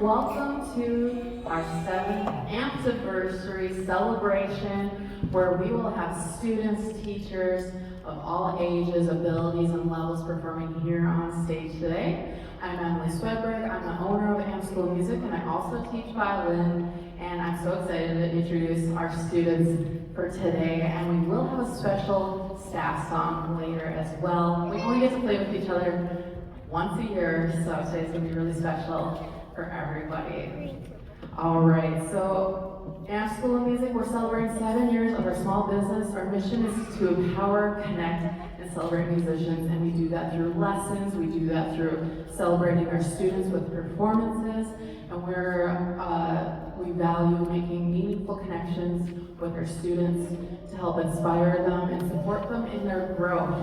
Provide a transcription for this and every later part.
Welcome to our 7th Ampediversary Celebration, where we will have students, teachers of all ages, abilities, and levels performing here on stage today. I'm Swedberg. I'm the owner of Amp School of Music, and I also teach violin. And I'm so excited to introduce our students for today. And we will have a special staff song later as well. We only get to play with each other once a year, so today's gonna be really special for everybody. All right, so Amp School of Music, we're celebrating 7 years of our small business. Our mission is to empower, connect, and celebrate musicians, and we do that through lessons. We do that through celebrating our students with performances, and we value making meaningful connections with our students to help inspire them and support them in their growth.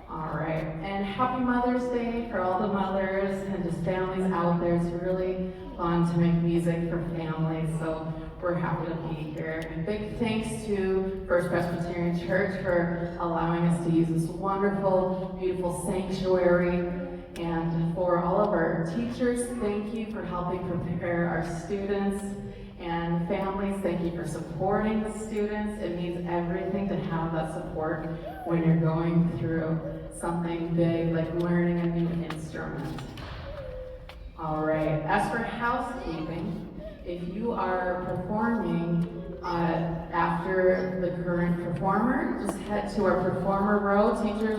All right, and happy Mother's Day for all the mothers and just families out there. It's really fun to make music for families, so we're happy to be here. And big thanks to First Presbyterian Church for allowing us to use this wonderful, beautiful sanctuary. And for all of our teachers, thank you for helping prepare our students. And families, thank you for supporting the students. It means everything to have that support when you're going through something big like learning a new instrument. All right, as for housekeeping, if you are performing after the current performer, just head to our performer row. Teachers,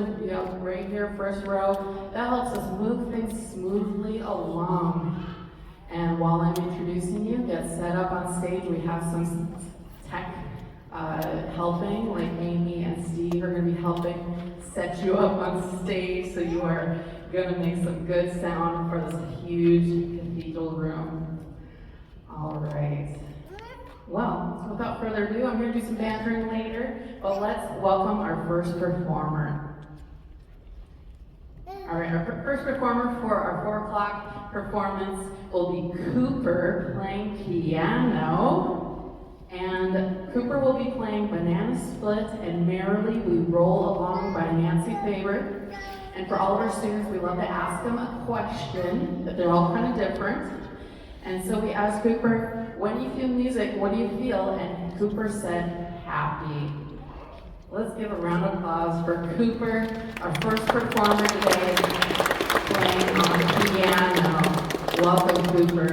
right here, first row. That helps us move things smoothly along. And while I'm introducing you, get set up on stage. We have some tech helping, like Amy and Steve are going to be helping set you up on stage, so you are going to make some good sound for this huge cathedral room. All right. Well, without further ado, I'm going to do some bantering later, but let's welcome our first performer. All right, our first performer for our 4 o'clock performance will be Cooper playing piano. And Cooper will be playing Banana Split and Merrily We Roll Along by Nancy Faber. And for all of our students, we love to ask them a question, but they're all kind of different. And so we asked Cooper, when you feel music, what do you feel? And Cooper said, happy. Let's give a round of applause for Cooper, our first performer today, playing on piano. Welcome, Cooper.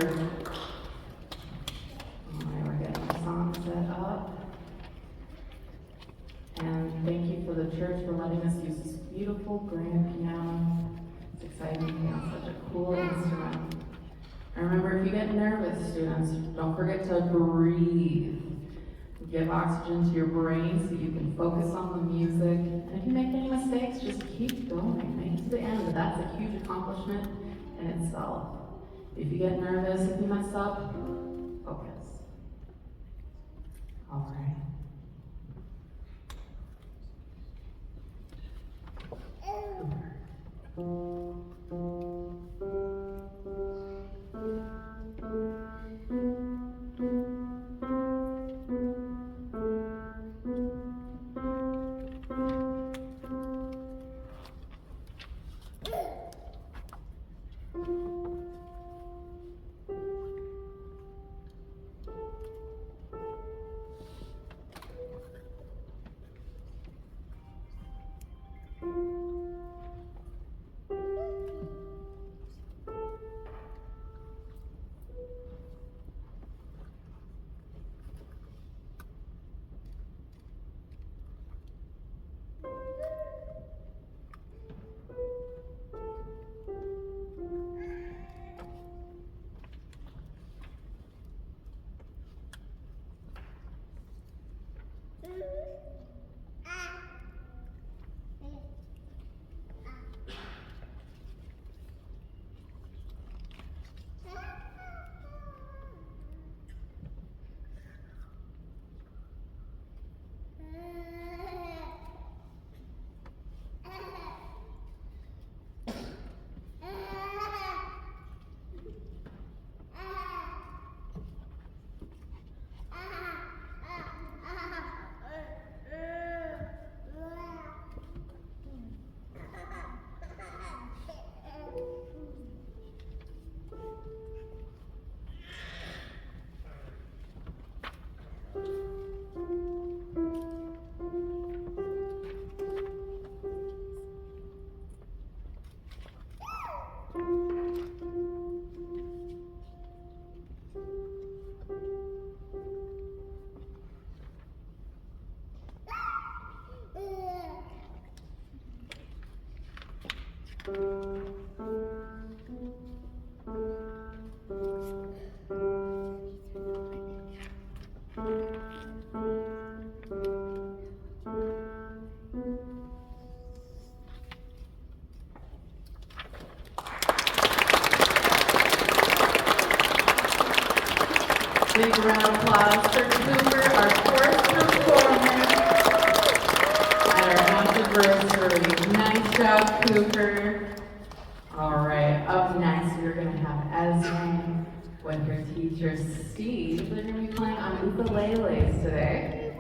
All right, we're getting the song set up. And thank you for the church for letting us use this beautiful grand piano. It's exciting to have such a cool instrument. And remember, if you get nervous, students, don't forget to breathe. Give oxygen to your brain so you can focus on the music. And if you make any mistakes, just keep going. Make it to the end. That's a huge accomplishment in itself. If you get nervous, if you mess up, focus. All right. Big round of applause for Cooper, our fourth performer at our Ampediversary. Nice job, Cooper. All right, up next we're going to have Esme with her teacher Steve. They're going to be playing on ukuleles today.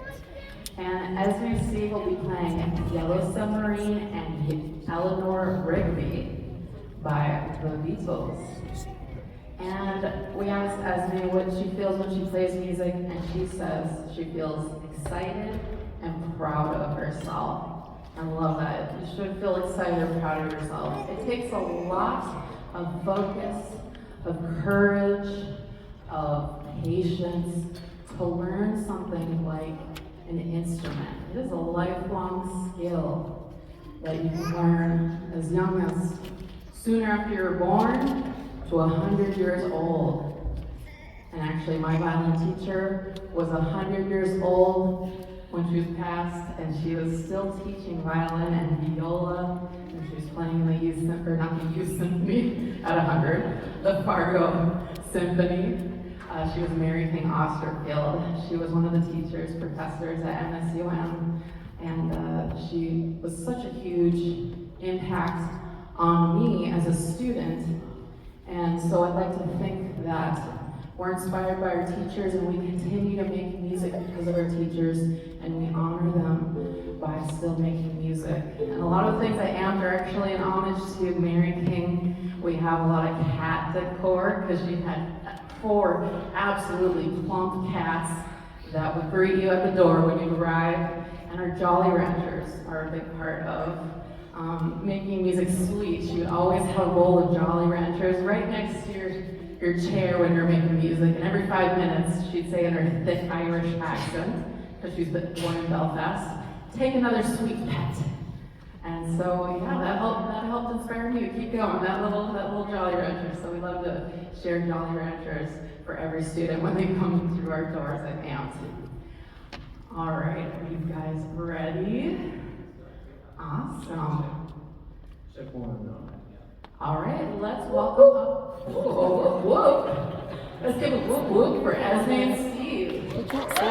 And Esme and Steve will be playing Yellow Submarine and Eleanor, Rigby by the Beatles. And we asked Esme what she feels when she plays music, and she says she feels excited and proud of herself. I love that. You should feel excited and proud of yourself. It takes a lot of focus, of courage, of patience to learn something like an instrument. It is a lifelong skill that you can learn as young as soon after you're born to 100 years old. And actually, my violin teacher was 100 years old when she was passed, and she was still teaching violin and viola, and she was playing in the youth symphony, or not the youth symphony at 100, the Fargo Symphony. She was Mary King Osterfield. She was one of the teachers, professors at MSUM, and she was such a huge impact on me as a student. And so I'd like to think that we're inspired by our teachers, and we continue to make music because of our teachers, and we honor them by still making music. And a lot of the things I am are actually an homage to Mary King. We have a lot of cat decor because she had 4 absolutely plump cats that would greet you at the door when you arrive. And our Jolly Ranchers are a big part of making music sweet. She would always have a bowl of Jolly Ranchers right next to your chair when you're making music, and every 5 minutes she'd say in her thick Irish accent, because she's born in Belfast, "Take another sweet pet." And so yeah, that helped inspire me to keep going. That little Jolly Rancher. So we love to share Jolly Ranchers for every student when they come through our doors at AMP. All right, are you guys ready? Awesome. All right, let's welcome up. Whoop, whoop. Let's give a whoop whoop for Esme and Steve. You can't see it.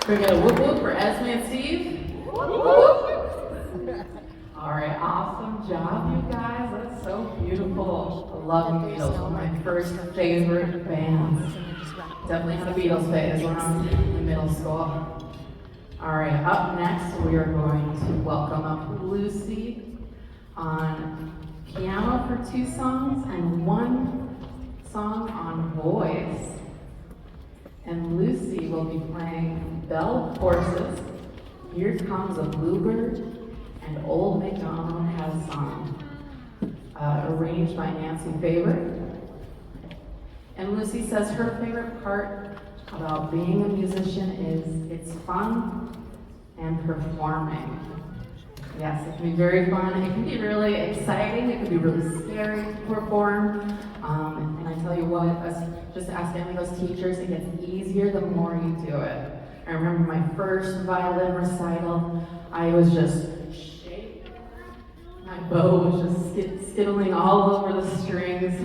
Can we get a whoop whoop for Esme and Steve? Whoop whoop. All right, awesome job, you guys. That's so beautiful. I love the Beatles, one of my first favorite bands. Definitely had a Beatles phase when I was in middle school. All right, up next we are going to welcome up Lucy on piano for 2 songs and 1 song on voice. And Lucy will be playing Bell Horses, Here Comes a Bluebird, and Old MacDonald Has Sung, arranged by Nancy Faber. And Lucy says her favorite part about being a musician is it's fun and performing. Yes, it can be very fun. It can be really exciting. It can be really scary to perform. And I tell you what, just ask any of those teachers, it gets easier the more you do it. I remember my first violin recital, I was just shaking. My bow was just skittling all over the strings.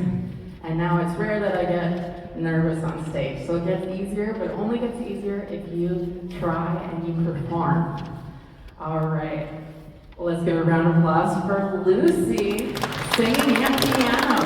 And now it's rare that I get nervous on stage. So it gets easier, but it only gets easier if you try and you perform. All right. Well, let's give a round of applause for Lucy singing and piano.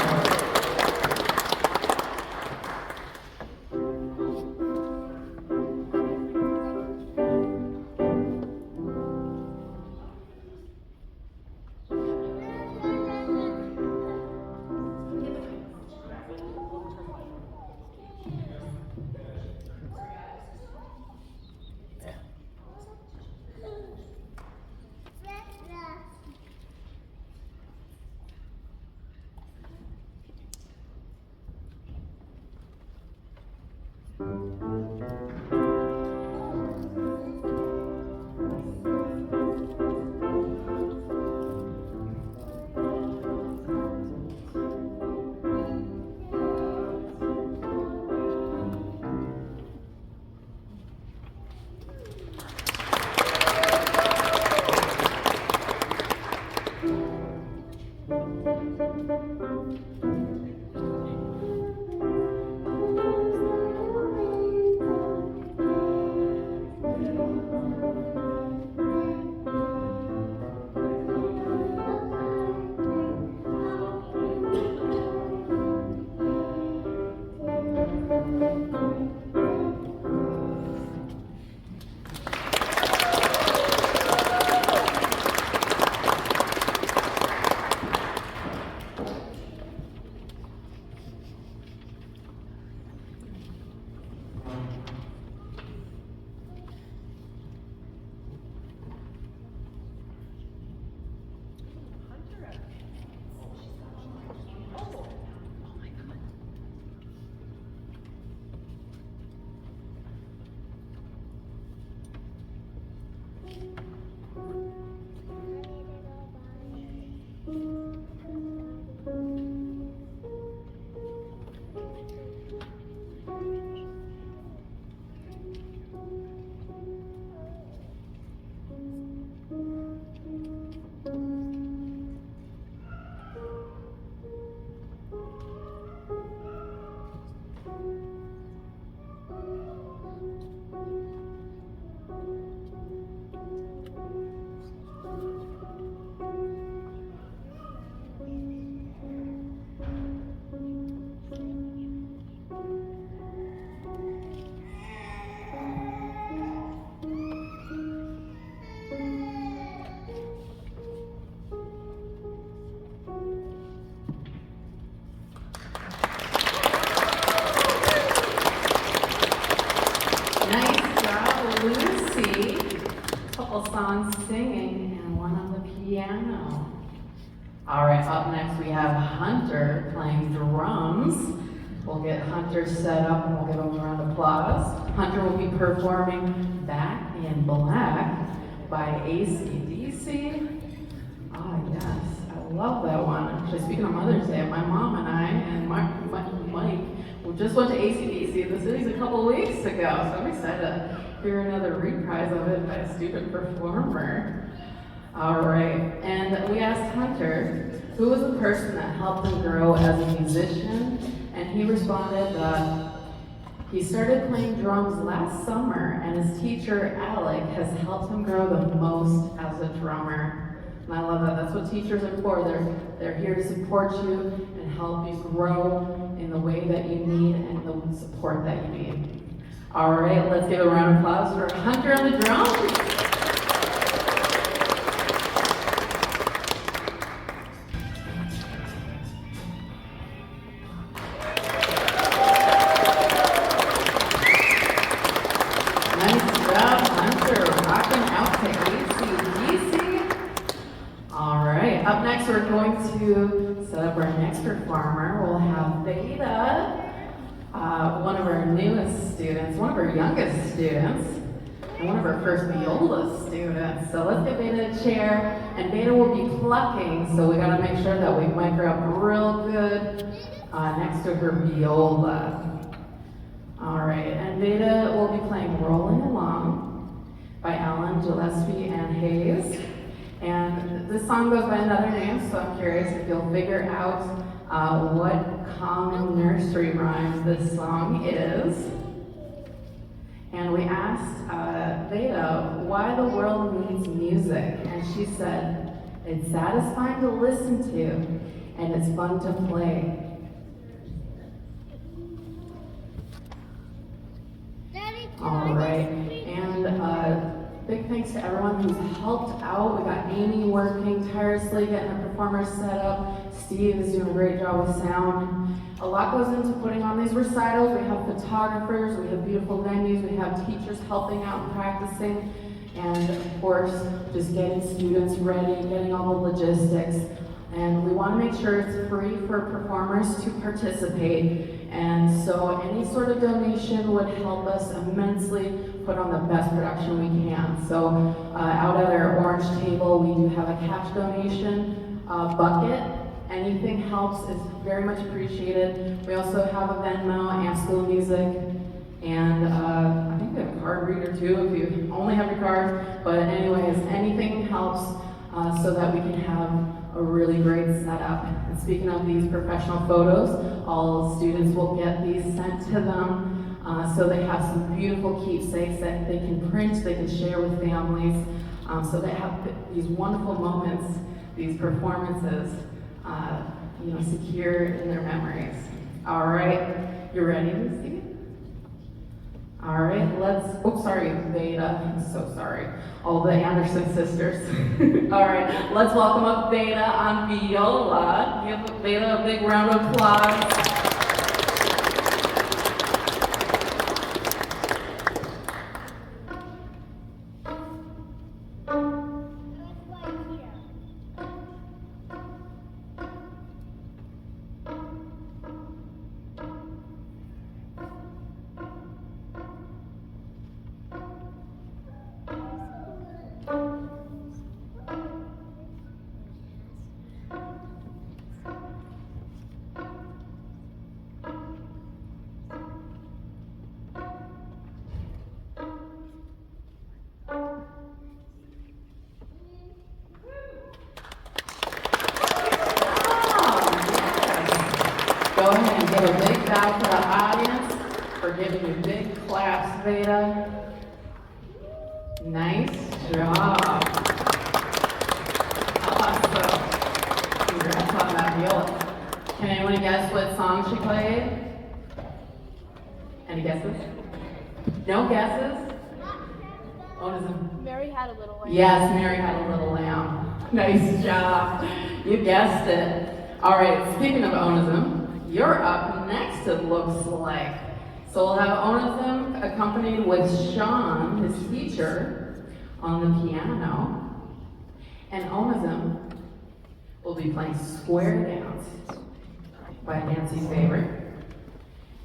Singing and one on the piano. All right, up next we have Hunter playing drums. We'll get Hunter set up and we'll give him a round of applause. Hunter will be performing Back in Black by AC/DC. Ah, yes, I love that one. Actually, speaking of Mother's Day, my mom and I and Mike we just went to AC/DC in the cities a couple weeks ago, so I'm excited to hear another reprise of it by a student performer. All right, and we asked Hunter who was the person that helped him grow as a musician, and he responded that he started playing drums last summer, and his teacher, Alec, has helped him grow the most as a drummer. And I love that. That's what teachers are for. They're here to support you and help you grow in the way that you need and the support that you need. All right, let's give a round of applause for Hunter on the drums. next we're going to set up our next performer. We'll have Veda, one of our newest students, one of our youngest students, and one of our first viola students. So let's get Veda a chair, and Veda will be plucking, so we gotta make sure that we mic her up real good next to her viola. All right, and Veda will be playing Rolling Along by Alan, Gillespie, and Hayes. And this song goes by another name, so I'm curious if you'll figure out what common nursery rhymes this song is. And we asked Veda why the world needs music, and she said, it's satisfying to listen to, and it's fun to play. All right, and big thanks to everyone who's helped out. We got Amy working tirelessly, getting the performers set up. Steve is doing a great job with sound. A lot goes into putting on these recitals. We have photographers, we have beautiful venues, we have teachers helping out and practicing, and of course, just getting students ready, getting all the logistics. And we want to make sure it's free for performers to participate. And so any sort of donation would help us immensely put on the best production we can. So out at our orange table, we do have a cash donation bucket. Anything helps is very much appreciated. We also have a Venmo and School of Music. And I think we have a card reader too if you only have your card. But anyways, anything helps so that we can have a really great setup. And speaking of these professional photos, all students will get these sent to them so they have some beautiful keepsakes that they can print, they can share with families. So they have these wonderful moments, these performances, secure in their memories. All right, you ready to see it? All right, Veda, I'm so sorry. All the Anderson sisters. All right, let's welcome up Veda on viola. Give Veda a big round of applause. Go ahead and give a big bow to the audience for giving you big claps, Veda. Nice job. Awesome. Congrats on that viola. Can anyone guess what song she played? Any guesses? No guesses? Onezime. Mary Had a Little Lamb. Yes, Mary Had a Little Lamb. Nice job. You guessed it. All right, speaking of Onezime, you're up next, it looks like. So we'll have Onezime accompanied with Shawn, his teacher, on the piano. And Onezime will be playing Square Dance by Nancy Faber.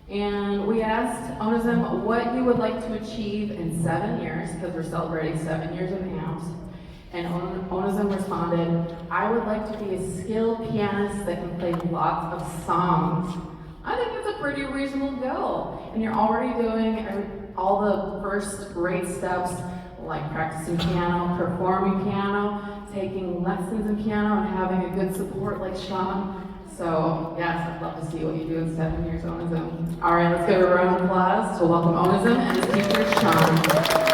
And we asked Onezime what you would like to achieve in 7 years, because we're celebrating 7 years of AMPS. And Onezime responded, I would like to be a skilled pianist that can play lots of songs. I think that's a pretty reasonable goal. And you're already doing all the first great steps, like practicing piano, performing piano, taking lessons in piano, and having a good support like Shawn. So, yes, I'd love to see what you do in 7 years, Onezime. All right, let's give a round of applause to welcome Onezime and his teacher, Shawn.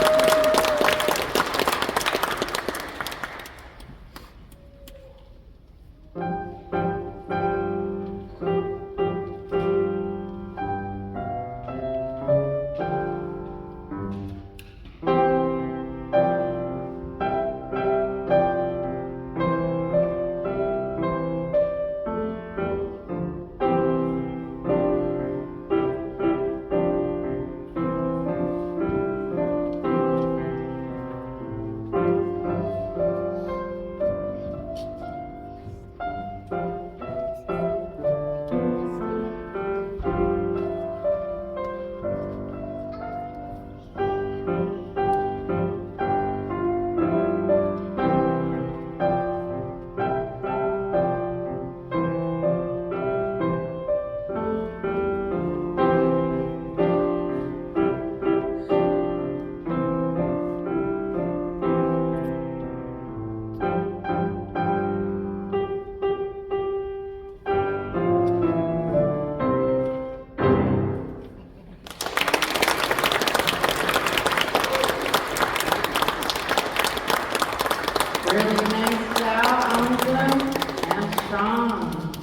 Really nice job, Onezime and Shawn.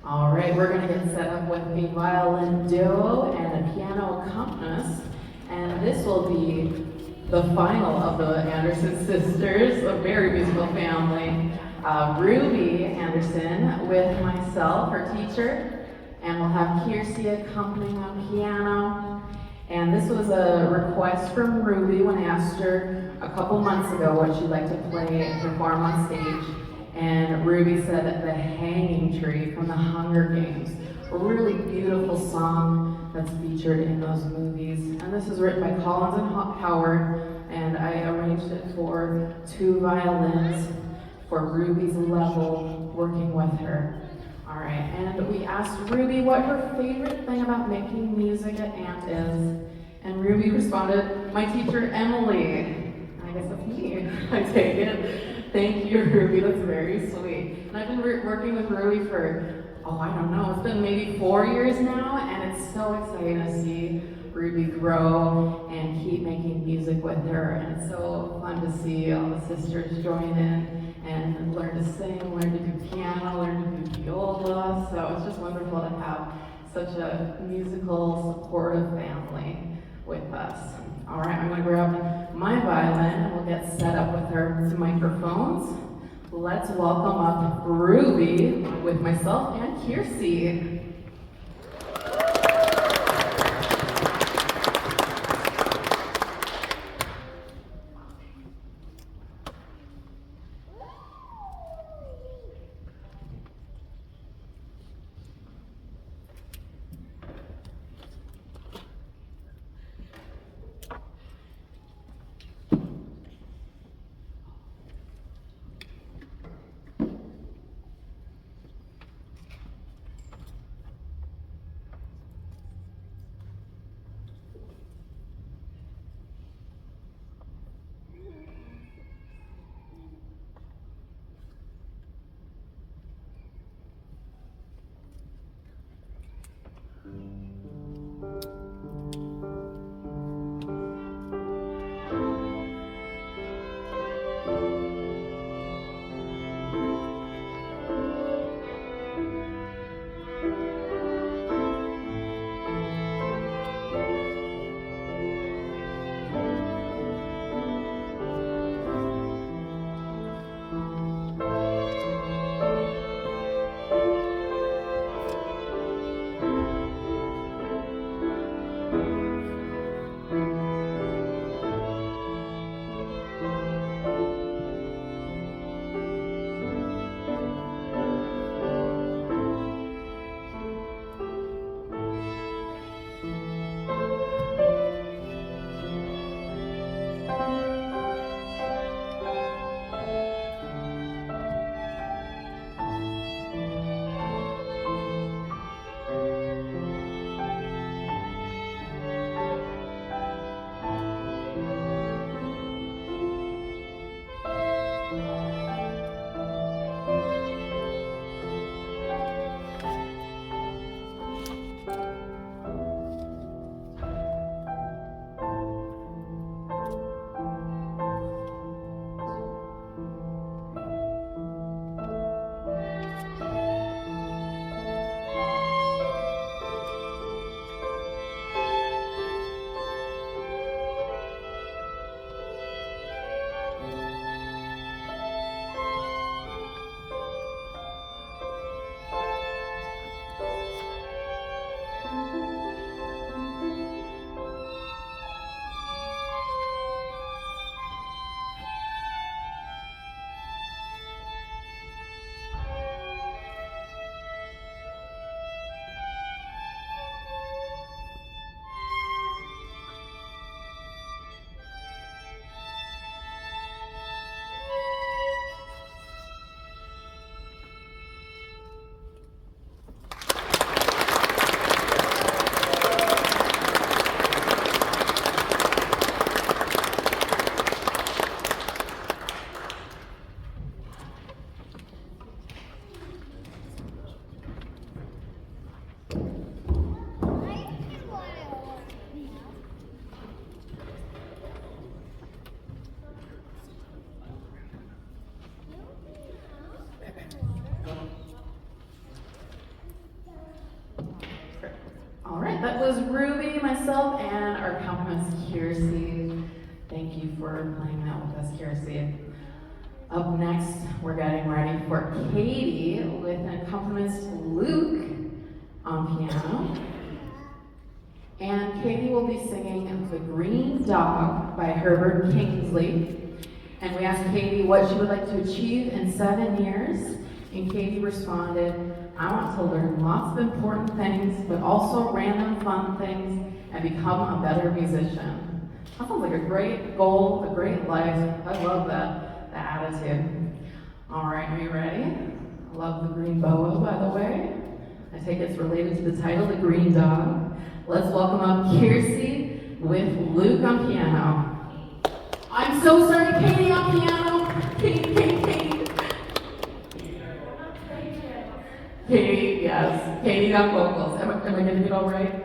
All right, we're going to get set up with a violin duo and a piano accompanist, and this will be the final of the Anderson sisters, a very musical family. Ruby Anderson with myself, her teacher, and we'll have Kirci accompanying on piano. And this was a request from Ruby when I asked her a couple months ago what she'd like to play and perform on stage. And Ruby said that The Hanging Tree from the Hunger Games, a really beautiful song that's featured in those movies. And this is written by Collins and Howard, and I arranged it for 2 violins for Ruby's level, working with her. All right, and we asked Ruby what her favorite thing about making music at Ant is, and Ruby responded, my teacher Emily. I guess that's me, I take it. Thank you, Ruby, that's very sweet. And I've been working with Ruby for, I don't know, it's been maybe 4 years now, and it's so exciting to see Ruby grow and keep making music with her, and it's so fun to see all the sisters join in and learn to sing, learn to do piano, learn to do viola. So it's just wonderful to have such a musical, supportive family with us. All right, I'm going to grab my violin and we'll get set up with our 2 microphones. Let's welcome up Ruby with myself and Kirci. was Ruby, myself, and our accompanist, Kirci. Thank you for playing that with us, Kirci. Up next, we're getting ready for Katie with an accompanist, Luke, on piano. And Katie will be singing The Green Dog by Herbert Kingsley. And we asked Katie what she would like to achieve in 7 years. And Katie responded, I want to learn lots of important things, but also random fun things, and become a better musician. That sounds like a great goal, a great life. I love that attitude. All right, are you ready? I love the green boa, by the way. I take it's related to the title, The Green Dog. Let's welcome up Kirci with Luke on piano. I'm so sorry, Katie on piano. Katie. Katie, yes. Katie on vocals. Am I getting it all right?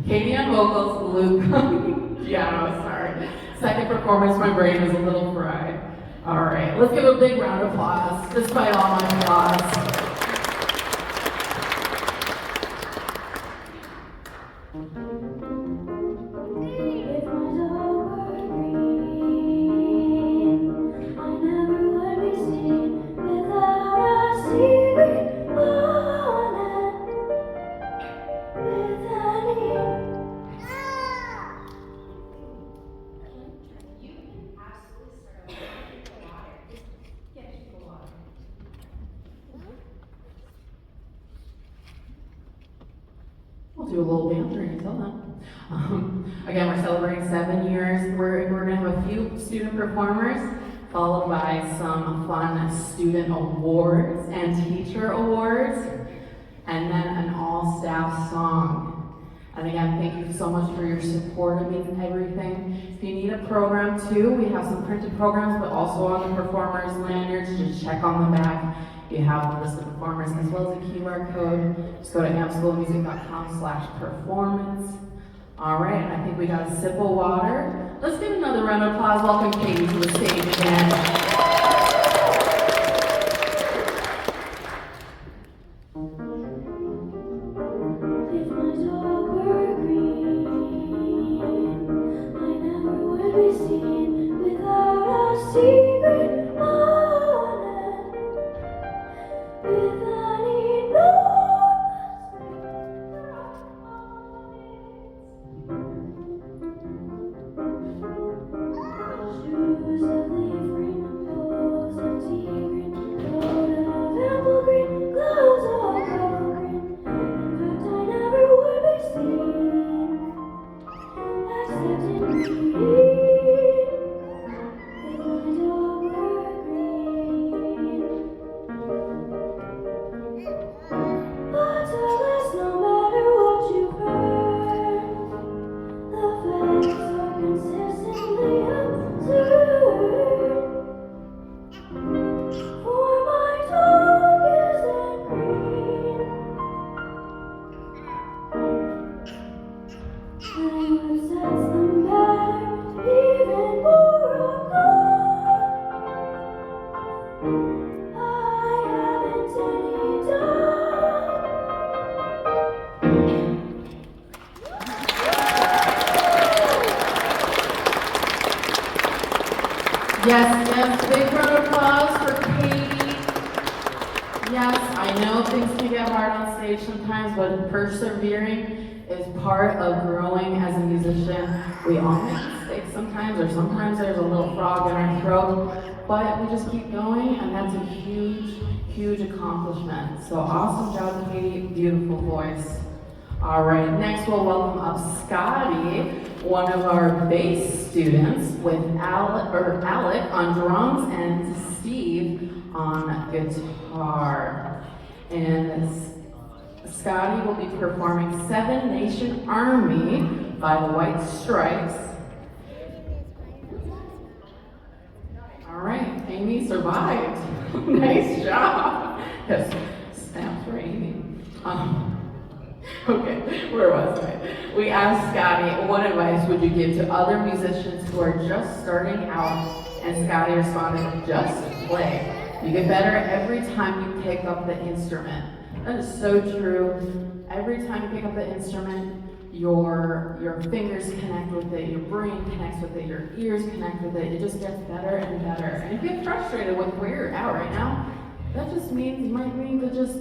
Katie on vocals, Luke on piano, sorry. Second performance, my brain is a little fried. All right, let's give a big round of applause, despite all my applause. We'll do a little bantering until then. Again, we're celebrating 7 years. We're going to have a few student performers, followed by some fun student awards and teacher awards, and then an all-staff song. And again, thank you so much for your support. It means everything. If you need a program too, we have some printed programs, but also on the performers lanyards. Just check on the back. You have the list of performers as well as a QR code. Just go to ampschoolmusic.com/performance. All right, I think we got a sip of water. Let's give another round of applause. Welcome Katie to the stage again. Yes, big round of applause for Katie. Yes, I know things can get hard on stage sometimes, but persevering is part of growing as a musician. We all make mistakes sometimes, or sometimes there's a little frog in our throat, but we just keep going, and that's a huge, huge accomplishment. So awesome job, Katie, beautiful voice. All right, next we'll welcome up Scotty, one of our bass students, with Alec on drums and Steve on guitar. And Scotty will be performing Seven Nation Army by the White Stripes. All right, Amy survived. Nice job. Yes, snaps for Amy. Okay, where was I? We asked Scotty, what advice would you give to other musicians who are just starting out? And Scotty responded, just play. You get better every time you pick up the instrument. That is so true. Every time you pick up the instrument, your fingers connect with it, your brain connects with it, your ears connect with it. It just gets better and better. And if you get frustrated with where you're at right now, that just means you might need to just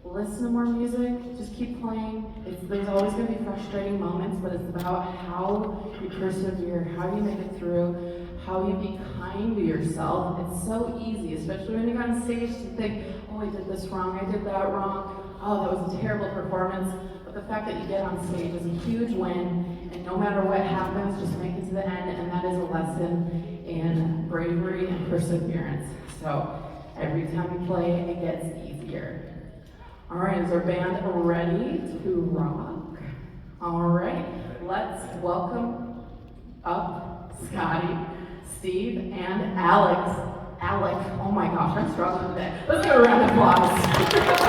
listen to more music, just keep playing. There's always going to be frustrating moments, but it's about how you persevere, how you make it through, how you be kind to yourself. It's so easy, especially when you get on stage, to think, oh, I did this wrong, I did that wrong, oh, that was a terrible performance. But the fact that you get on stage is a huge win, and no matter what happens, just make it to the end, and that is a lesson in bravery and perseverance. So every time you play, it gets easier. All right, is our band ready to rock? All right, let's welcome up Scotty, Steve, and Alex. Alec, oh my gosh, I'm struggling today. Let's give a round of applause.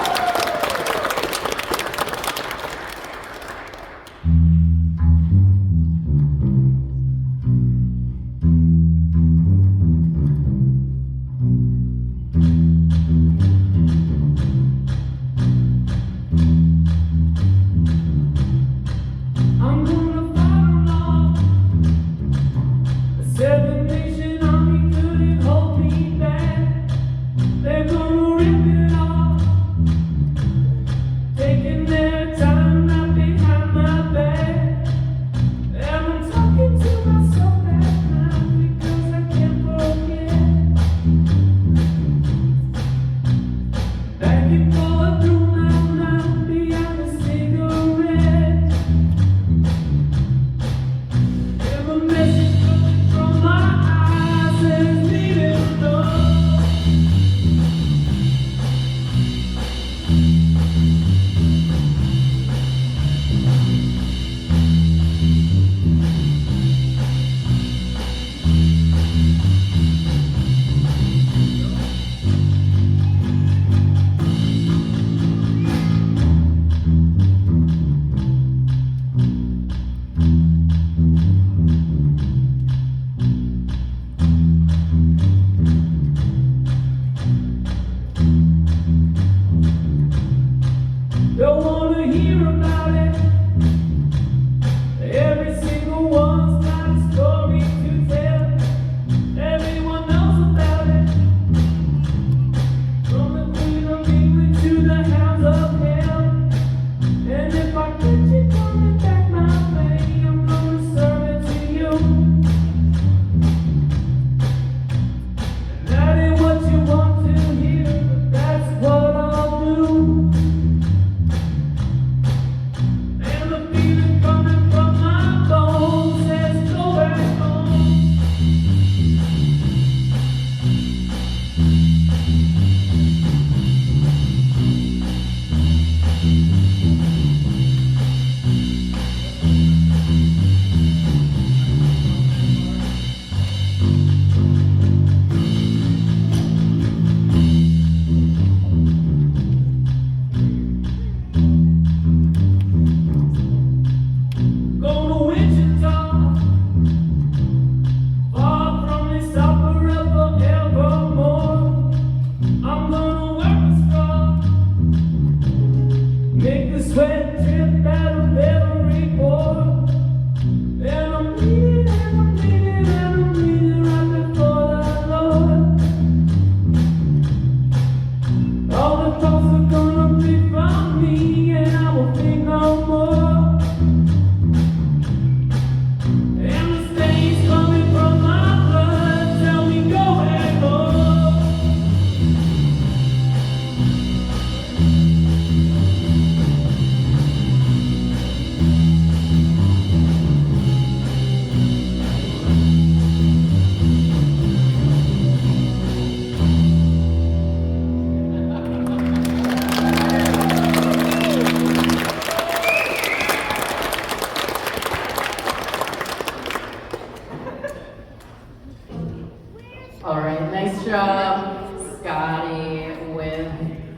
All right, nice job, Scotty, with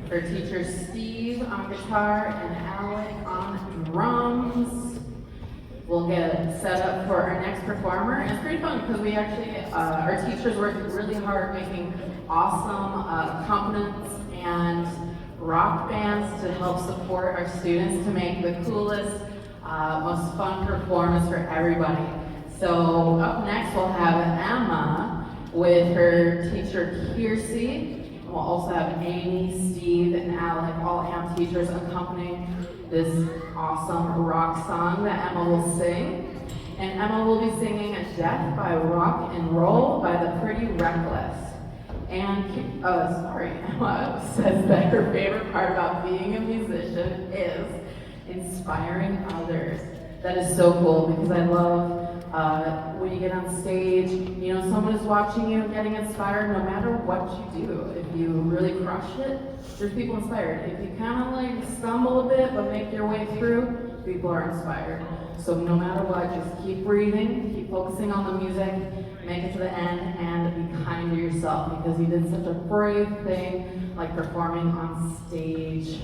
her teacher Steve on guitar and Alec on drums. We'll get set up for our next performer. And it's pretty fun because we actually, our teachers worked really hard making awesome accompaniments and rock bands to help support our students to make the coolest most fun performance for everybody. So up next we'll have Emma with her teacher Kirci. We'll also have Amy, Steve, and Alec, all AMP teachers, accompanying this awesome rock song that Emma will sing. And Emma will be singing Death by Rock and Roll by the Pretty Reckless. And, Emma says that her favorite part about being a musician is inspiring others. That is so cool because I love when you get on stage, you know, someone is watching you getting inspired no matter what you do. If you really crush it, there's people inspired. If you kind of like stumble a bit but make your way through, people are inspired. So no matter what, just keep breathing, keep focusing on the music, make it to the end, and be kind to yourself because you did such a brave thing like performing on stage.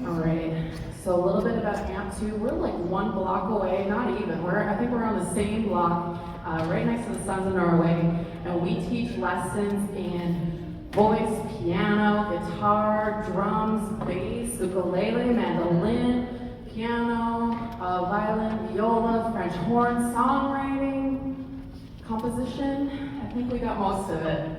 All right, so a little bit about AMP 2. We're like one block away, not even. I think we're on the same block, right next to the Sons of Norway, and we teach lessons in voice, piano, guitar, drums, bass, ukulele, mandolin, piano, violin, viola, French horn, songwriting, composition. I think we got most of it.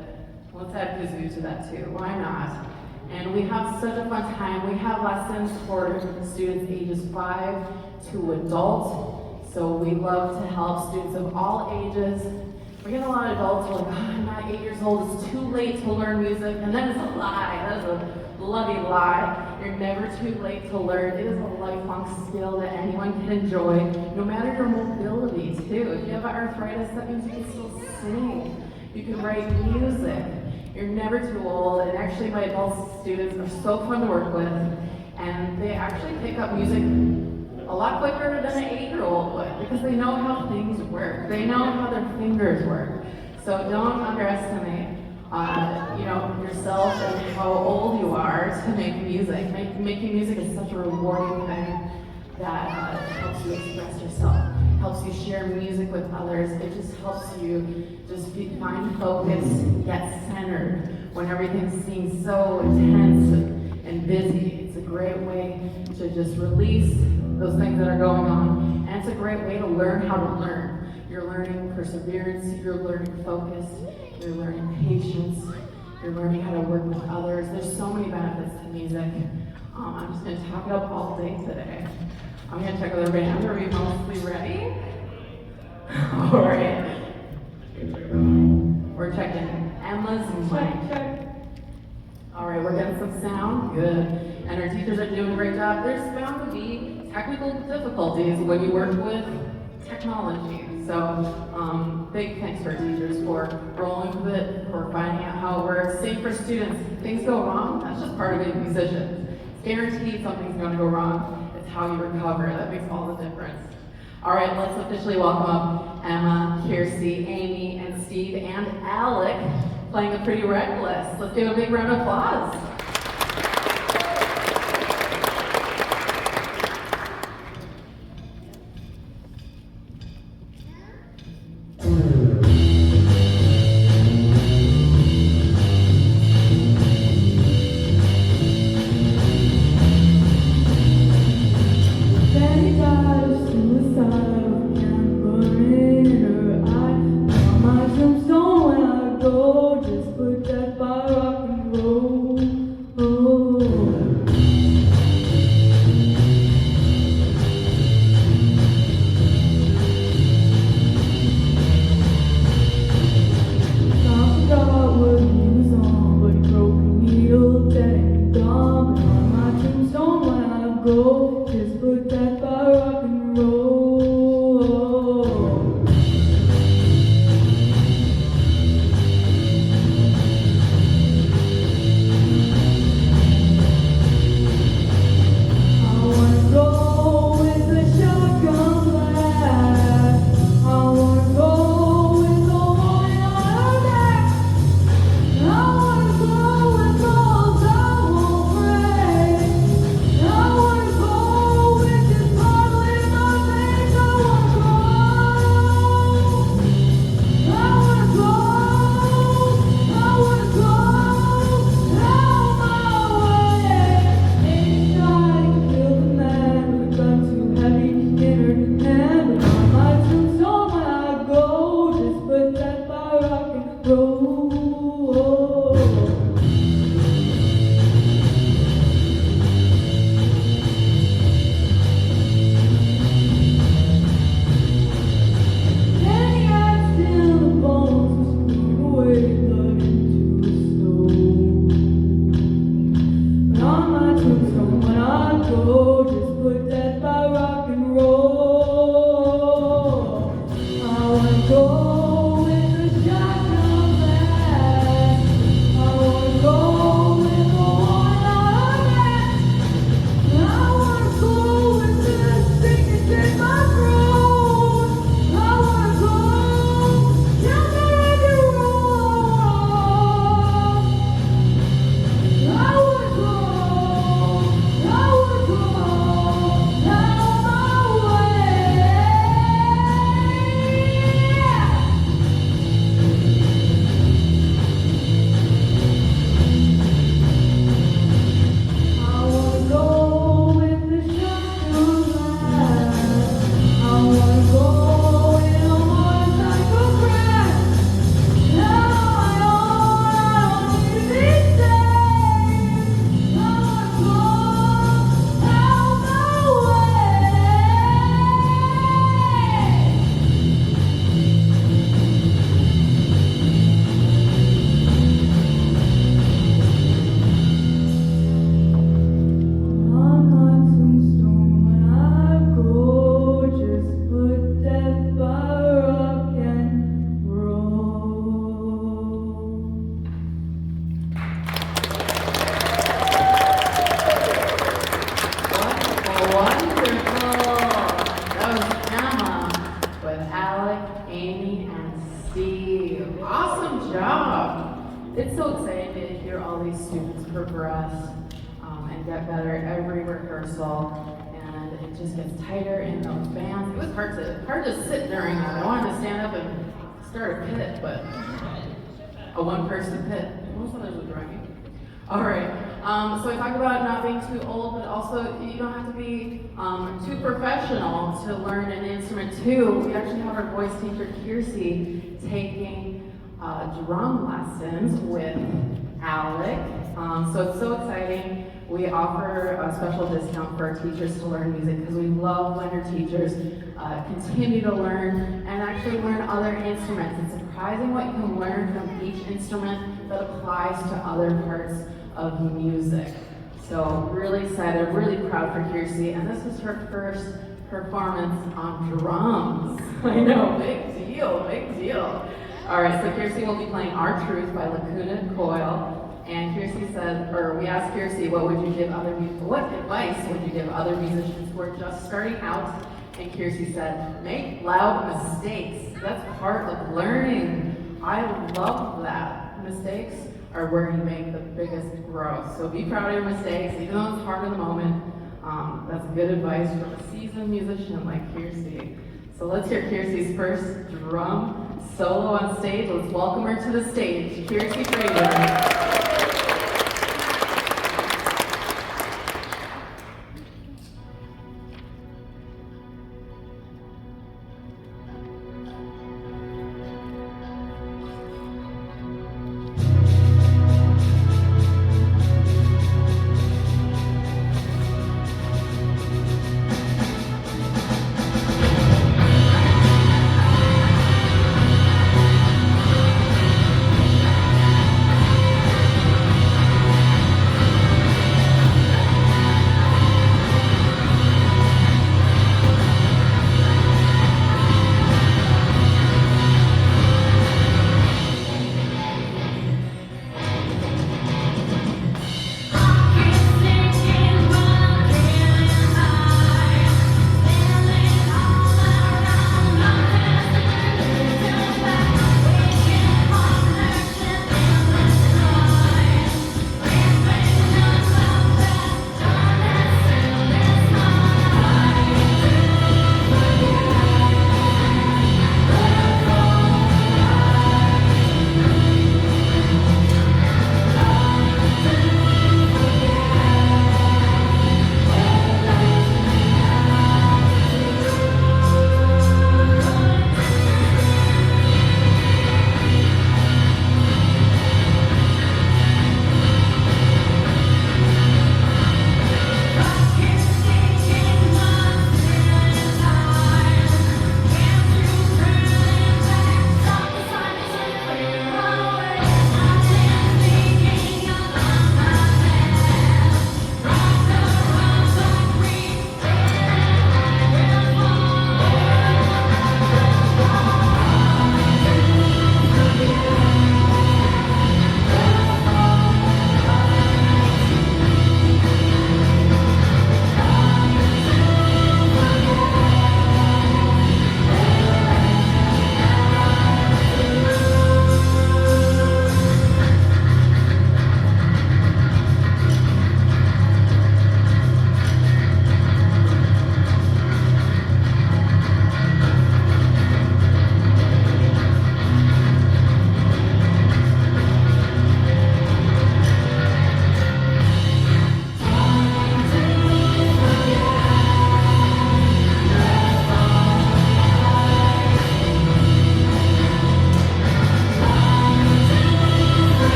Let's add kazoo to that too. Why not? And we have such a fun time. We have lessons for students ages 5 to adult. So we love to help students of all ages. We get a lot of adults who are like, oh, I'm not 8 years old, it's too late to learn music. And that is a lie. That is a bloody lie. You're never too late to learn. It is a lifelong skill that anyone can enjoy, no matter your mobility too. If you have arthritis, that means you can still sing. You can write music. You're never too old, and actually my adult students are so fun to work with, and they actually pick up music a lot quicker than an 8-year-old would, because they know how things work. They know how their fingers work. So don't underestimate yourself and how old you are to make music. Making music is such a rewarding thing that helps you express yourself, helps you share music with others. It just helps you just find focus, get centered when everything seems so intense and busy. It's a great way to just release those things that are going on, and it's a great way to learn how to learn. You're learning perseverance, you're learning focus, you're learning patience, you're learning how to work with others. There's so many benefits to music. I'm just going to talk it up all day today. I'm going to check with our band. Are we mostly ready? All right. We're checking Emma's mic. All right, we're getting some sound. Good. And our teachers are doing a great job. There's bound to be technical difficulties when you work with technology. So big thanks to our teachers for rolling with it, for finding out how it works. Same for students. Things go wrong, that's just part of being a musician. It's guaranteed something's going to go wrong. It's how you recover. That makes all the difference. All right, let's officially welcome up Emma, Kirci, Amy, and Steve, and Alec playing the Pretty Reckless. Let's give a big round of applause. Just put that by rock and roll. exciting to hear all these students progress and get better every rehearsal. And it just gets tighter in those bands. It was hard to sit during that. I wanted to stand up and start a pit, but a one-person pit. Most others would drive me. All right. So I talked about not being too old, but also you don't have to be too professional to learn an instrument too. We actually have our voice teacher Kirci taking drum lessons with Alec. So it's so exciting. We offer a special discount for our teachers to learn music because we love when our teachers continue to learn and actually learn other instruments. It's surprising what you can learn from each instrument that applies to other parts of music. So really excited, really proud for Kirci, and this is her first performance on drums. I know, big deal, big deal. All right, so Kirci will be playing Our Truth by Lacuna Coil. And Kirci said, or we asked Kirci, what advice would you give other musicians who are just starting out? And Kirci said, make loud mistakes. That's part of learning. I love that. Mistakes are where you make the biggest growth. So be proud of your mistakes, even though it's hard in the moment. That's good advice from a seasoned musician like Kirci. So let's hear Kirci's first drum solo on stage. Let's welcome her to the stage, Kirci Frazer.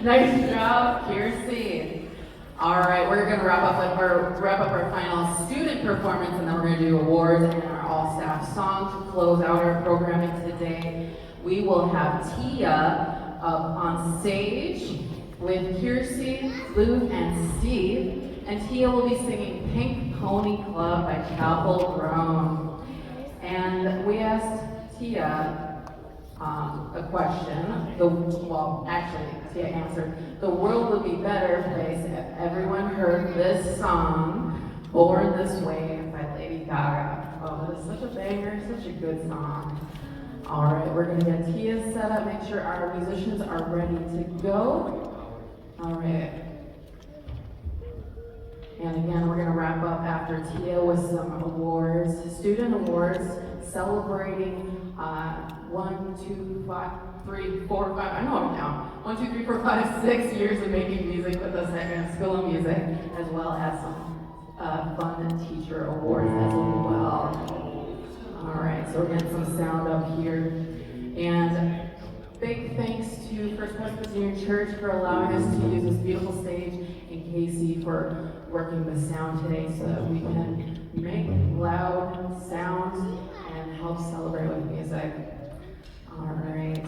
Nice job, Kirci. All right, we're gonna wrap up our final student performance, and then we're gonna do awards and our all-staff song to close out our programming today. We will have Tia up on stage with Kirci, Luke, and Steve, and Tia will be singing Pink Pony Club by Chapel Grown. And we asked Tia a question. Tia answered, the world would be a better place if everyone heard this song, Born This Way by Lady Gaga. Oh, that is such a banger, such a good song. All right, we're gonna get Tia set up, make sure our musicians are ready to go. All right. And again, we're gonna wrap up after Tia with some awards, student awards, celebrating 1, 2, 3, 4, 5, I know it now. 1, 2, 3, 4, 5, 6 years of making music with us at School of Music, as well as some fun teacher awards as well. All right, so we're getting some sound up here. And big thanks to First Presbyterian Church for allowing us to use this beautiful stage, and Casey for working the sound today so that we can make loud sounds and help celebrate with music. All right.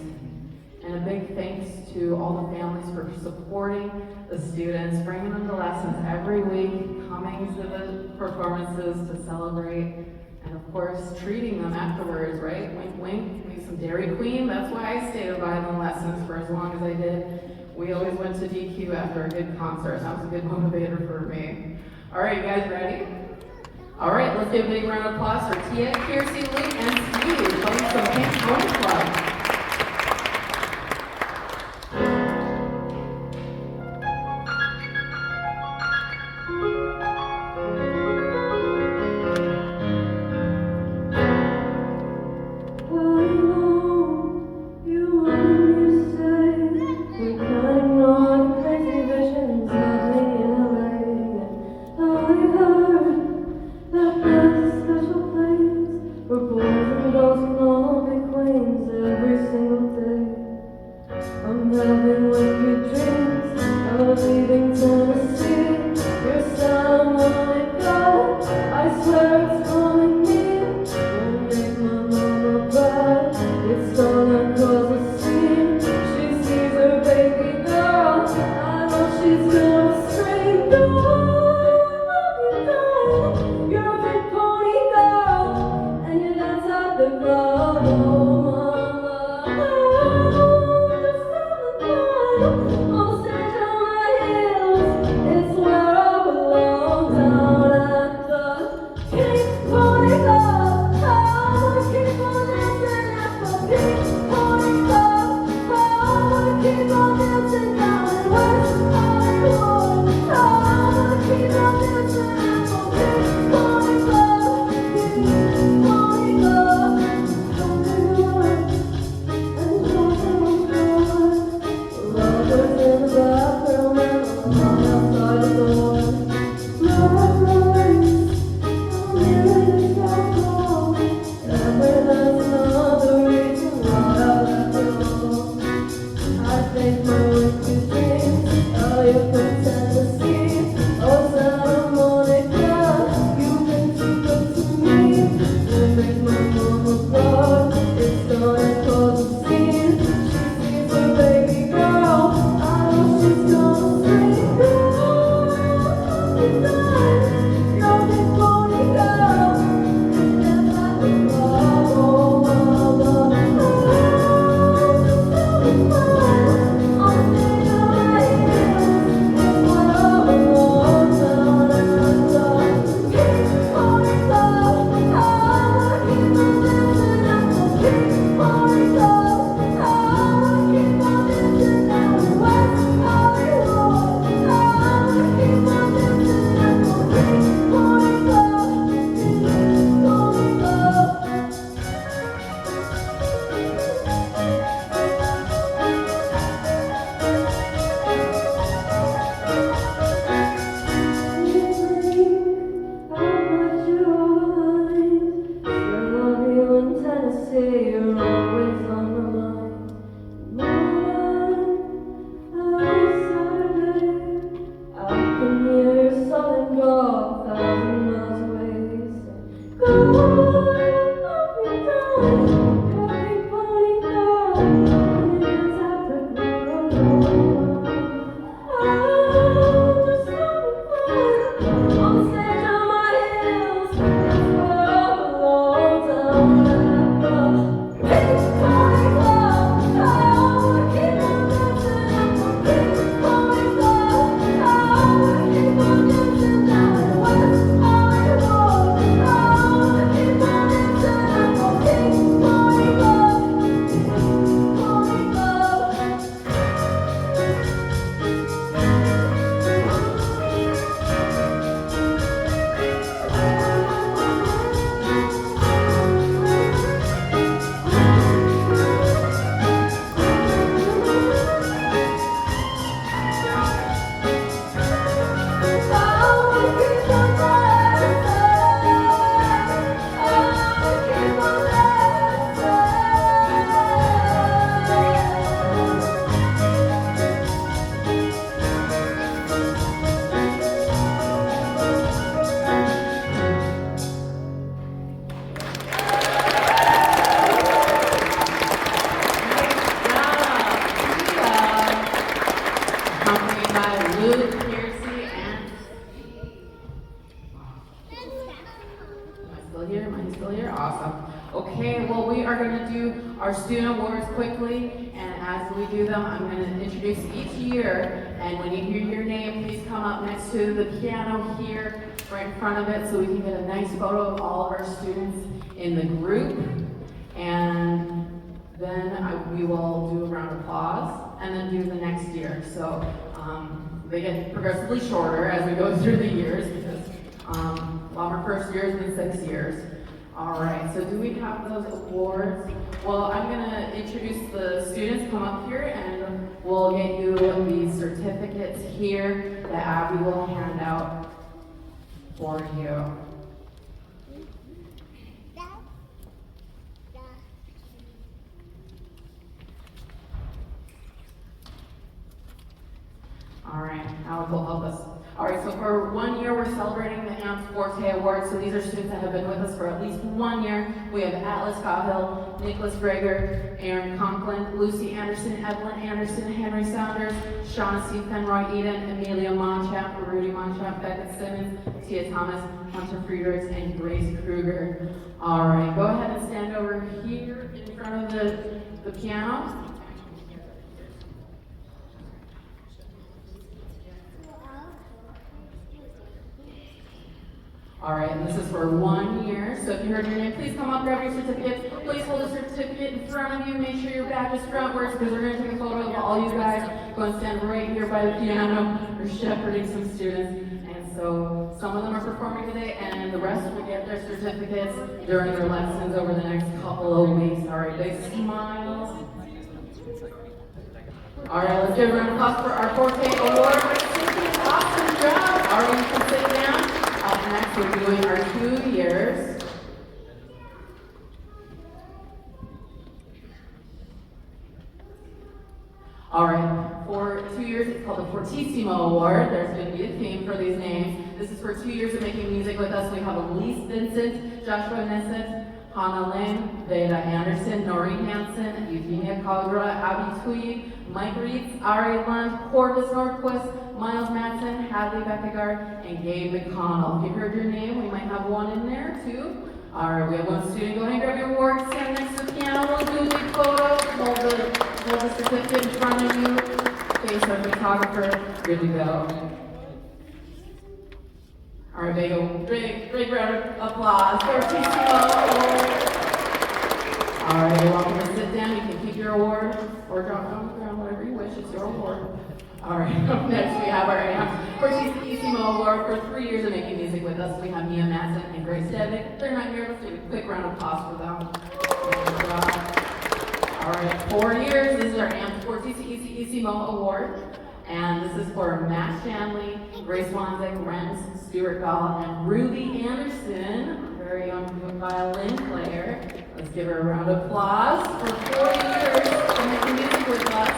And a big thanks to all the families for supporting the students, bringing them to lessons every week, coming to the performances to celebrate, and of course, treating them afterwards, right? Wink, wink, maybe some Dairy Queen. That's why I stayed at violin lessons for as long as I did. We always went to DQ after a good concert. That was a good motivator for me. All right, you guys ready? All right, let's give a big round of applause for Tia, Kirci, Luke, and Steve playing some Pink Pony Club. Lovers by Luke, Kirci, and... Am I still here? Awesome. Okay, well, we are going to do our student awards quickly, and as we do them, I'm going to introduce each year, and when you hear your name, please come up next to the piano here, right in front of it, so we can get a nice photo of all of our students in the group, and then we will do a round of applause, and then do the next year. So they get progressively shorter as we go through the years, because our first year has been 6 years. All right, so do we have those awards? Well, I'm going to introduce the students. Come up here, and we'll get you the certificates here that Abby will hand out for you. All right, Alex will help us. All right, so for 1 year, we're celebrating the AMP Forte Awards. So these are students that have been with us for at least 1 year. We have Atlas Cahill, Nicholas Greger, Aaron Conklin, Lucy Anderson, Evelyn Anderson, Henry Saunders, Shaughnessy Fenroy Eden, Amelia Monchap, Rudy Monchap, Beckett Simmons, Tia Thomas, Hunter Friedrichs, and Grace Kruger. All right, go ahead and stand over here in front of the piano. All right, and this is for 1 year. So if you heard your name, please come up, grab your certificate. Please hold the certificate in front of you. Make sure your badge is frontwards, because we're going to take a photo of all you guys. Go and stand right here by the piano. We're shepherding some students. And so some of them are performing today, and the rest will get their certificates during their lessons over the next couple of weeks. All right, big smiles. All right, let's give a round of applause for our Forte Award. Awesome job. All right, you can sit down. Up next, we're doing our 2 years. All right, for 2 years, it's called the Fortissimo Award. There's going to be a theme for these names. This is for 2 years of making music with us. We have Elise Vincent, Joshua Nisset, Hannah Lynn, Veda Anderson, Noreen Hansen, Eugenia Calgra, Abby Tweed, Mike Reitz, Ari Lund, Corvus Norquist, Miles Madsen, Hadley Beckegard, and Gabe McConnell. If you heard your name, we might have one in there too. All right, we have one student. Go ahead and grab your award, stand next to the piano. We'll do a big photo. Hold the certificate in front of you. Face our photographer. Good to go. All right, big round of applause for Fortissimo. All right, you're welcome to sit down. You can keep your award or drop it on the ground, whatever you wish. It's your award. All right, up next we have our Fortissimo Award for 3 years of making music with us. We have Mia Madsen and Grace Devick. They're not here. Let's do a quick round of applause for them. All right, 4 years. This is our Fortissimo Award. And this is for Matt Shanley, Grace Wanzik, Renz, Stuart Gall, and Ruby Anderson, a very young violin player. Let's give her a round of applause for 4 years of making music with us.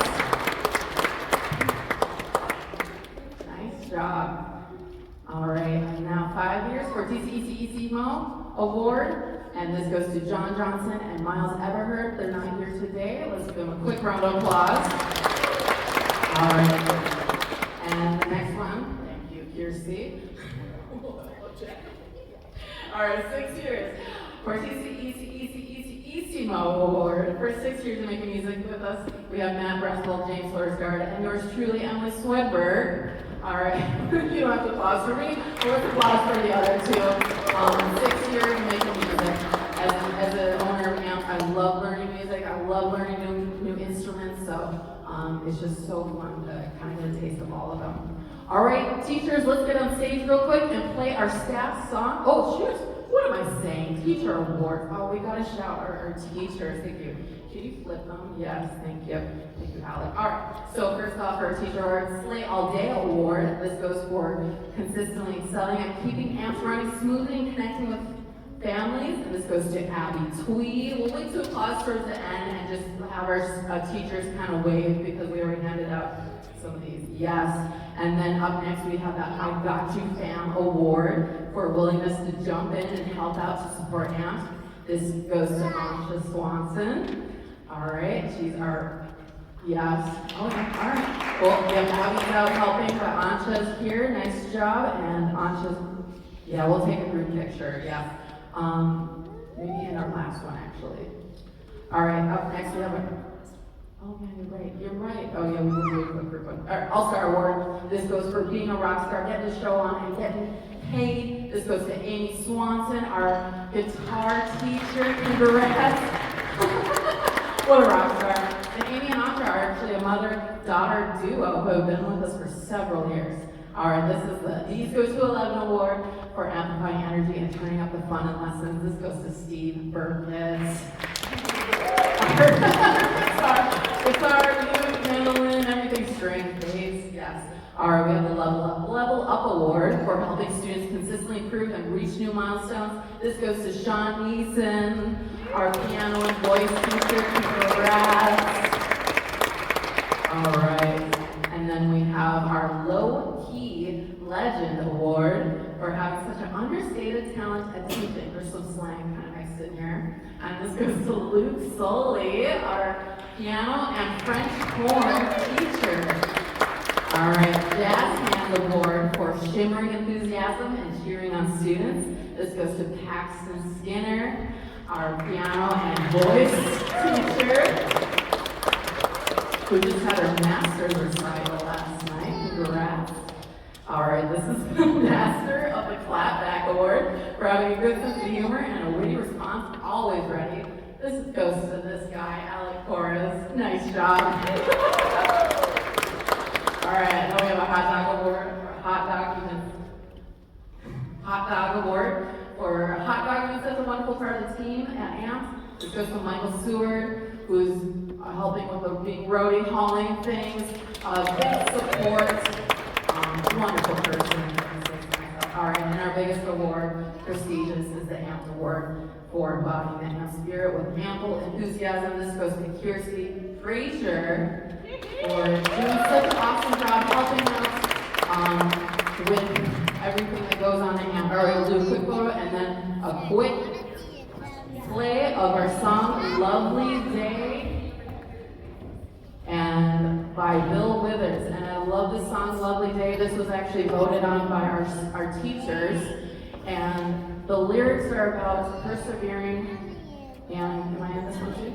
Nice job. All right, and now 5 years for Fortissimo Award. And this goes to John Johnson and Miles Everhart. They're not here today. Let's give them a quick round of applause. All right, and the next one, thank you, Kirci. All right, 6 years. Fortissimo Award. For 6 years of making music with us, we have Matt Bressel, James Lorsgaard, and yours truly, Emily Swedberg. All right, you don't have to applause for me, but let's applause for the other two. 6 years of making music. As an owner of AMP, I love learning music. I love learning new instruments, so it's just so fun to kind of get a taste of all of them. All right, teachers, let's get on stage real quick and play our staff song. Oh, shoot, what am I saying? Teacher award. Oh, we gotta shout our teachers. Thank you. Can you flip them? Yes, thank you. Thank you, Alec. All right, so first off, our teacher award, Slay All Day Award. This goes for consistently excelling at keeping AMPs running smoothly and connecting with families, and this goes to Abby Tweed. We'll wait to applause towards the end and just have our teachers kind of wave because we already handed out some of these. Yes. And then up next we have that I Got You Fam Award for willingness to jump in and help out to support AMP. This goes to Amisha Swanson. All right, she's our, yes. Oh, yeah. All right. Well, yeah, Abby's out helping, but Ansha's here. Nice job. And Ansha's, yeah, we'll take a group picture. Yeah. Maybe in our last one, actually. All right, up next we have a, oh man, you're right. You're right. Oh yeah, we will do a quick group one. All right, All-Star Award. This goes for being a rock star, getting to show on and getting paid. This goes to Amy Swanson, our guitar teacher. Congrats. What a rock star. And Amy and Asha are actually a mother-daughter duo who have been with us for several years. All right, this is the These Goes to 11 Award for amplifying energy and turning up the fun in lessons. This goes to Steve Burket. Guitar, flute, mandolin, everything, string, bass, yes. All right, we have the Level Up Award for helping students consistently improve and reach new milestones. This goes to Shawn, Neisen, our piano and voice teacher. Congrats. All right, and then we have our Low Key Legend Award for having such an understated talent at teaching. There's some slang kind of mixed in here. And this goes to Luke Sollie, our piano and French horn teacher. All right, Jazz Hands Award for shimmering enthusiasm and cheering on students. This goes to Paxton Skinner, our piano and voice teacher, who just had her master's recital last night. Congrats. All right, this is the Master of the Clapback Award for having a good sense of humor and a witty response, always ready. This goes to this guy, Alec Corres. Nice job. All right, now we have a Hot Dog Award for Hot Dog who's such a wonderful part of the team at AMP. This goes to Michael Seward, who's helping with the big roadie hauling things, big support. Wonderful person. All right, and our biggest award, prestigious, is the AMP Award for embodying the AMP spirit with ample enthusiasm. This goes to Kirci, Frazer, for doing such an awesome job helping us with everything that goes on in AMP. All right, we'll do a quick photo and then a quick play of our song, Lovely Day, and by Bill Withers. And I love this song, Lovely Day. This was actually voted on by our teachers. And the lyrics are about persevering. And am I in this one too?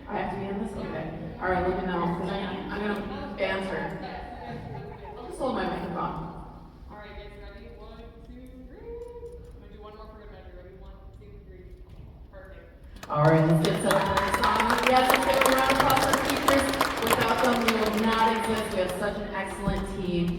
I have to be in this? Okay. All right, let me know, because I'm going to banter. I'll just hold my microphone. All right, guys, ready? 1, 2, 3. I'm going to do one more for good measure. Ready? 1, 2, 3. Perfect. All right, let's get started with the song. Yes, let's give a round of applause for teachers. Without them, we would not exist. We have such an excellent team.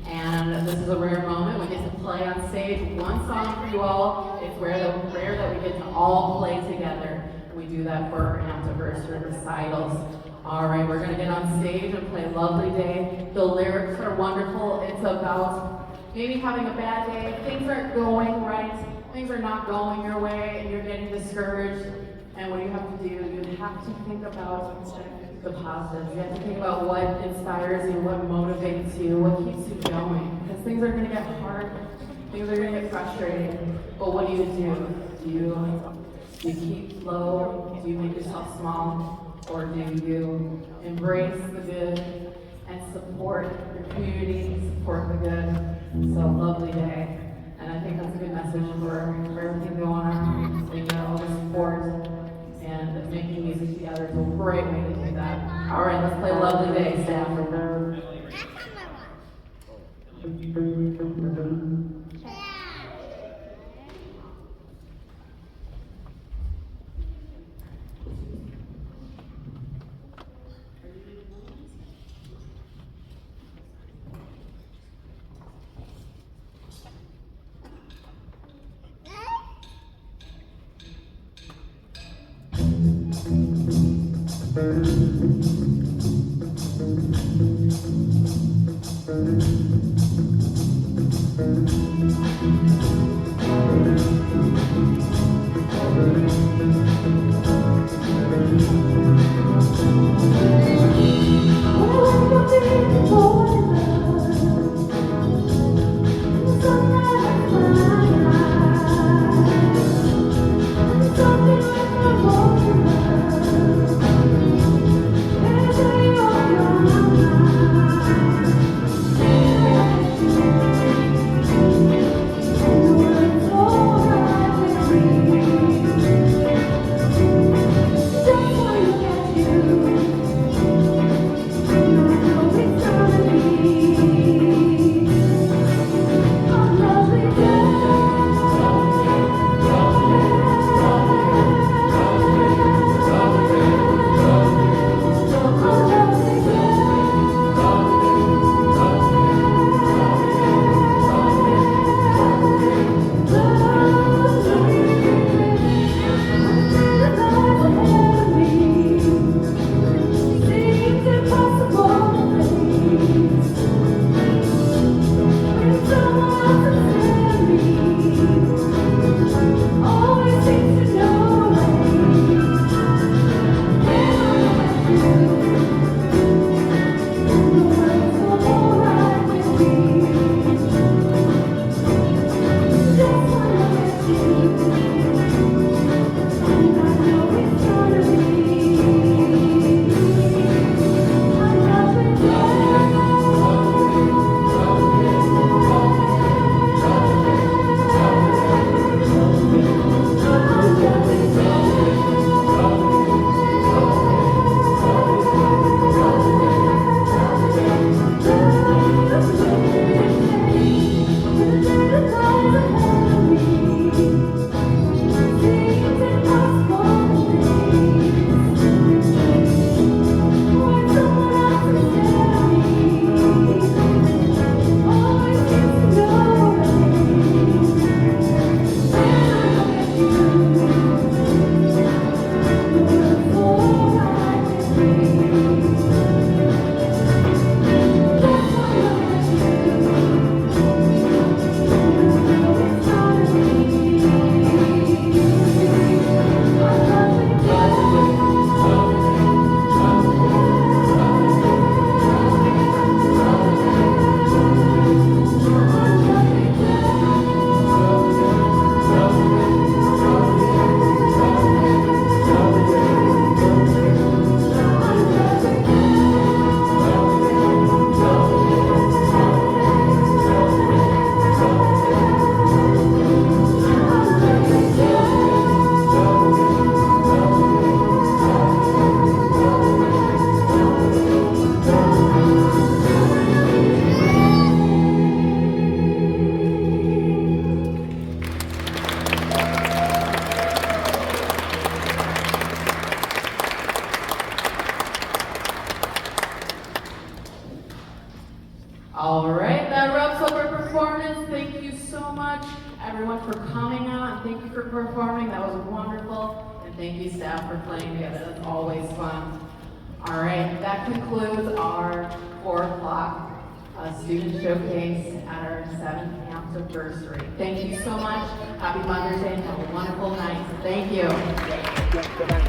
And this is a rare moment. We get to play on stage one song for you all. It's rare that we get to all play together. We do that for our Ampediversary recitals. All right, we're going to get on stage and play Lovely Day. The lyrics are wonderful. It's about maybe having a bad day. Things aren't going right. Things are not going your way, and you're getting discouraged. And what you have to do, you have to think about the positives. You have to think about what inspires you, what motivates you, what keeps you going. Because things are going to get hard. Things are going to get frustrating. But what do? Do you keep low? Do you make yourself small? Or do you embrace the good and support your community, support the good? So, Lovely Day. And I think that's a good message for everything going on. You know, the support and making music together is a great way to do that. All right, let's play Lovely Day, staff. Something like a All right, that wraps up our performance. Thank you so much, everyone, for coming out, and thank you for performing. That was wonderful. And thank you, staff, for playing together. That's always fun. All right, that concludes our 4 o'clock student showcase at our 7th Ampediversary. Thank you so much. Happy Mother's Day and have a wonderful night. Thank you.